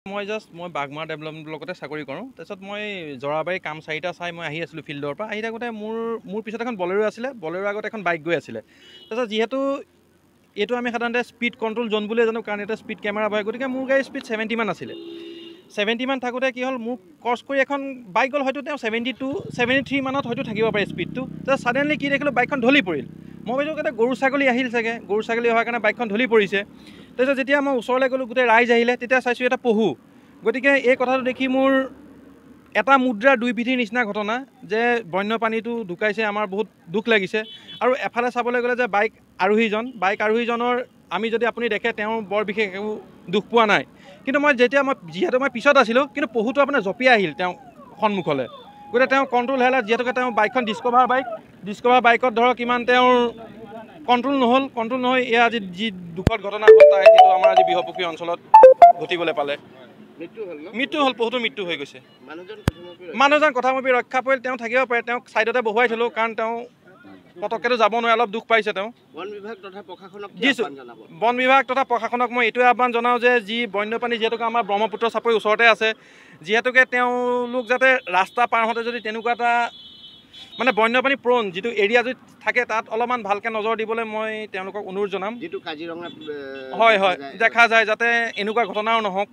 মই বাগমাৰ ডেভেলপমেণ্ট ব্লকতে চাকৰি কৰোঁ। তাৰপিছত মই জৰাবাৰী কাম চাৰিটা চাই মই আহি আছিলোঁ ফিল্ডৰ পৰা। আহি থাকোঁতে মোৰ পিছত এখন বলেৰো আছিলে, বলেৰো আগত এখন বাইক গৈ আছিলে। তাৰপিছত যিহেতু এইটো আমি সাধাৰণতে স্পীড কণ্ট্ৰল জ'ন বুলিয়ে জানো, কাৰণ এটা স্পীড কেমেৰা বহে, গতিকে মোৰ গাড়ীৰ স্পীড 70 মান আছিলে। 70 মান থাকোঁতে কি হ'ল, মোক ক্ৰছ কৰি এখন বাইক গ'ল, হয়তো তেওঁ 72, 73 মানত হয়তো থাকিব পাৰে স্পীডটো। তাৰপিছত ছাডেনলি কি দেখিলোঁ, বাইকখন ঢলি পৰিল। মই ভাবিলোঁ এটা গৰু ছাগলী আহিল চাগে, গৰু ছাগলী অহাৰ কাৰণে বাইকখন ঢলি পৰিছে। তাৰপিছত যেতিয়া মই ওচৰলৈ গ'লোঁ, গোটেই ৰাইজ আহিলে, তেতিয়া চাইছোঁ এটা পহু। গতিকে এই কথাটো দেখি মোৰ এটা মুদ্ৰাৰ দুই পিঠিৰ নিচিনা ঘটনা, যে বন্যপ্ৰাণীটো ঢুকাইছে, আমাৰ বহুত দুখ লাগিছে। আৰু এফালে চাবলৈ গ'লে যে বাইক আৰোহীজনৰ আমি যদি আপুনি দেখে, তেওঁ বৰ বিশেষ একো দুখ পোৱা নাই। কিন্তু যিহেতু মই পিছত আছিলোঁ, কিন্তু পহুটো আপোনাৰ জঁপিয়াই আহিল তেওঁ সন্মুখলৈ। গতিকে তেওঁ কণ্ট্ৰল হেৰালে, যিহেতুকে তেওঁ বাইকখন ডিস্কভাৰ বাইকত ধৰক কিমান তেওঁৰ কণ্ট্ৰল নহ'ল, এয়া আজি যি দুখদ ঘটনা হ'ল, সেইটো আমাৰ আজি বৃহপুখুৰী অঞ্চলত ঘটিবলৈ পালে। মৃত্যু হ'ল, পহুটোৰ মৃত্যু হৈ গৈছে। মানুহজন কথামপি ৰক্ষা পৰিল, তেওঁ থাকিব পাৰে, তেওঁক ছাইডতে বহুৱাই থ'লোঁ, কাৰণ তেওঁ পটককেতো যাব নোৱাৰে, অলপ দুখ পাইছে তেওঁ। বন বিভাগ তথা প্ৰশাসনক মই এইটোৱে আহ্বান জনাওঁ যে যি বন্যপ্ৰাণী, যিহেতুকে আমাৰ ব্ৰহ্মপুত্ৰ চাপৰি ওচৰতে আছে, যিহেতুকে তেওঁলোক যাতে ৰাস্তা পাৰ হওঁতে যদি তেনেকুৱা এটা মানে বন্যপ্ৰাণী প্ৰণ যিটো এৰিয়া যদি থাকে, তাত অলপমান ভালকৈ নজৰ দিবলৈ মই তেওঁলোকক অনুৰোধ জনাম। যিটো কাজিৰঙাত হয় দেখা যায়, যাতে এনেকুৱা ঘটনাও নহওক।